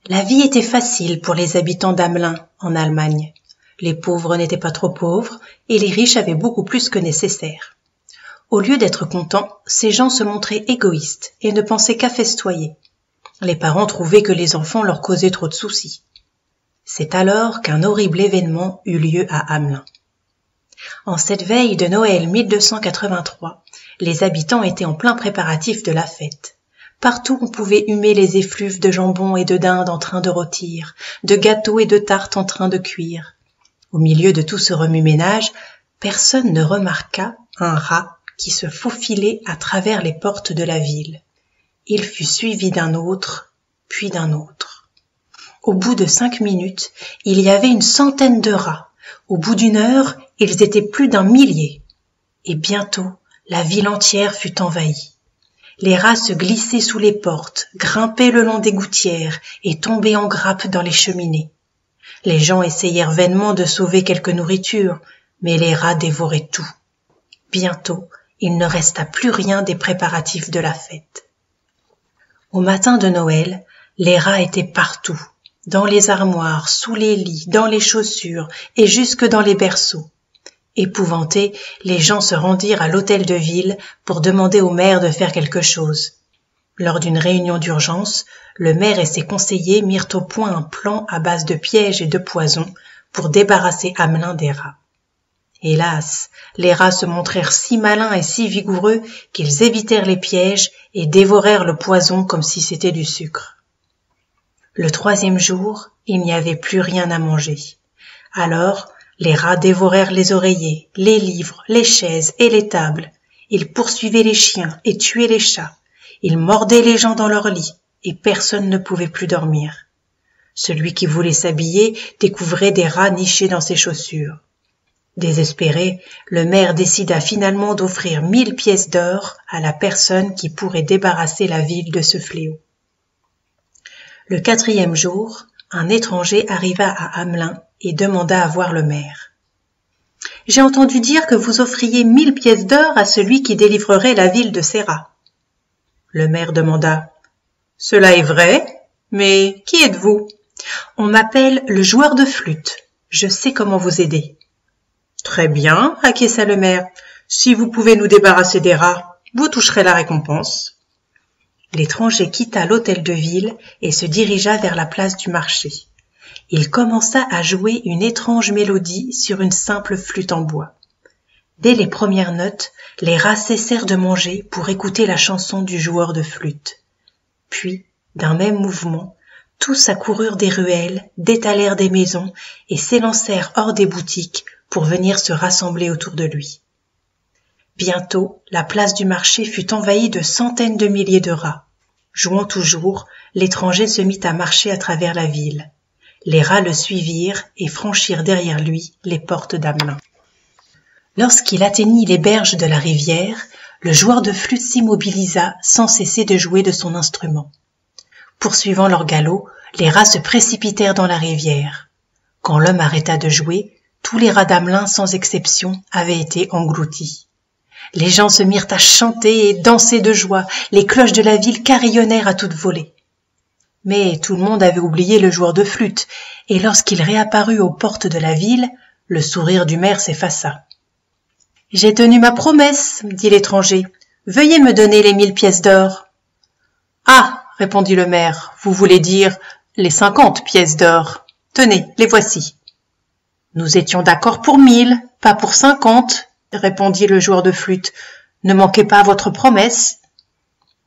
La vie était facile pour les habitants d'Hamelin, en Allemagne. Les pauvres n'étaient pas trop pauvres et les riches avaient beaucoup plus que nécessaire. Au lieu d'être contents, ces gens se montraient égoïstes et ne pensaient qu'à festoyer. Les parents trouvaient que les enfants leur causaient trop de soucis. C'est alors qu'un horrible événement eut lieu à Hamelin. En cette veille de Noël 1283, les habitants étaient en plein préparatif de la fête. Partout on pouvait humer les effluves de jambon et de dinde en train de rôtir, de gâteaux et de tartes en train de cuire. Au milieu de tout ce remue-ménage, personne ne remarqua un rat qui se faufilait à travers les portes de la ville. Il fut suivi d'un autre, puis d'un autre. Au bout de 5 minutes, il y avait une centaine de rats. Au bout d'une heure, ils étaient plus d'1 millier. Et bientôt, la ville entière fut envahie. Les rats se glissaient sous les portes, grimpaient le long des gouttières et tombaient en grappe dans les cheminées. Les gens essayèrent vainement de sauver quelque nourriture, mais les rats dévoraient tout. Bientôt, il ne resta plus rien des préparatifs de la fête. Au matin de Noël, les rats étaient partout, dans les armoires, sous les lits, dans les chaussures et jusque dans les berceaux. Épouvantés, les gens se rendirent à l'hôtel de ville pour demander au maire de faire quelque chose. Lors d'une réunion d'urgence, le maire et ses conseillers mirent au point un plan à base de pièges et de poisons pour débarrasser Hamelin des rats. Hélas, les rats se montrèrent si malins et si vigoureux qu'ils évitèrent les pièges et dévorèrent le poison comme si c'était du sucre. Le 3e jour, il n'y avait plus rien à manger. Alors, les rats dévorèrent les oreillers, les livres, les chaises et les tables. Ils poursuivaient les chiens et tuaient les chats. Ils mordaient les gens dans leur lit et personne ne pouvait plus dormir. Celui qui voulait s'habiller découvrait des rats nichés dans ses chaussures. Désespéré, le maire décida finalement d'offrir 1000 pièces d'or à la personne qui pourrait débarrasser la ville de ce fléau. Le 4e jour, un étranger arriva à Hamelin et demanda à voir le maire. « J'ai entendu dire que vous offriez 1000 pièces d'or à celui qui délivrerait la ville de ces rats. » Le maire demanda. « Cela est vrai, mais qui êtes-vous ?»« On m'appelle le joueur de flûte. Je sais comment vous aider. »« Très bien, acquiesça le maire. Si vous pouvez nous débarrasser des rats, vous toucherez la récompense. » L'étranger quitta l'hôtel de ville et se dirigea vers la place du marché. Il commença à jouer une étrange mélodie sur une simple flûte en bois. Dès les premières notes, les rats cessèrent de manger pour écouter la chanson du joueur de flûte. Puis, d'un même mouvement, tous accoururent des ruelles, détalèrent des maisons et s'élancèrent hors des boutiques pour venir se rassembler autour de lui. Bientôt, la place du marché fut envahie de centaines de milliers de rats. Jouant toujours, l'étranger se mit à marcher à travers la ville. Les rats le suivirent et franchirent derrière lui les portes d'Hamelin. Lorsqu'il atteignit les berges de la rivière, le joueur de flûte s'immobilisa sans cesser de jouer de son instrument. Poursuivant leur galop, les rats se précipitèrent dans la rivière. Quand l'homme arrêta de jouer, tous les rats d'Hamelin, sans exception, avaient été engloutis. Les gens se mirent à chanter et danser de joie, les cloches de la ville carillonnèrent à toute volée. Mais tout le monde avait oublié le joueur de flûte, et lorsqu'il réapparut aux portes de la ville, le sourire du maire s'effaça. « J'ai tenu ma promesse, dit l'étranger. Veuillez me donner les 1000 pièces d'or. »« Ah, répondit le maire, vous voulez dire les 50 pièces d'or. Tenez, les voici. »« Nous étions d'accord pour 1000, pas pour 50, répondit le joueur de flûte. Ne manquez pas à votre promesse. »«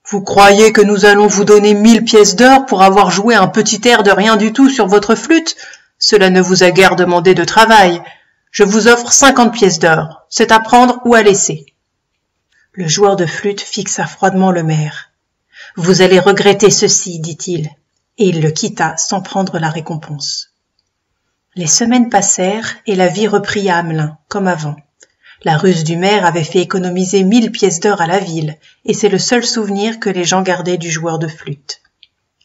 Vous croyez que nous allons vous donner 1000 pièces d'or pour avoir joué un petit air de rien du tout sur votre flûte? Cela ne vous a guère demandé de travail. Je vous offre 50 pièces d'or. C'est à prendre ou à laisser. » Le joueur de flûte fixa froidement le maire. « Vous allez regretter ceci, dit-il, et il le quitta sans prendre la récompense. Les semaines passèrent et la vie reprit à Hamelin, comme avant. La ruse du maire avait fait économiser 1000 pièces d'or à la ville, et c'est le seul souvenir que les gens gardaient du joueur de flûte.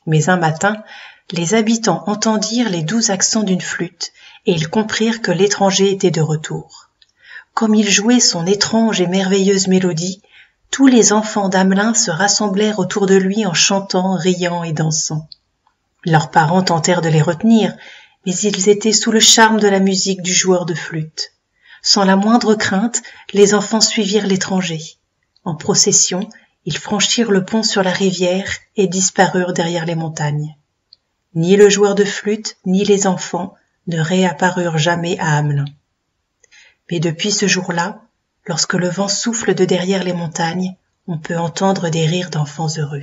Mais un matin, les habitants entendirent les doux accents d'une flûte, et ils comprirent que l'étranger était de retour. Comme il jouait son étrange et merveilleuse mélodie, tous les enfants d'Hamelin se rassemblèrent autour de lui en chantant, riant et dansant. Leurs parents tentèrent de les retenir, mais ils étaient sous le charme de la musique du joueur de flûte. Sans la moindre crainte, les enfants suivirent l'étranger. En procession, ils franchirent le pont sur la rivière et disparurent derrière les montagnes. Ni le joueur de flûte, ni les enfants ne réapparurent jamais à Hamelin. Mais depuis ce jour-là, lorsque le vent souffle de derrière les montagnes, on peut entendre des rires d'enfants heureux.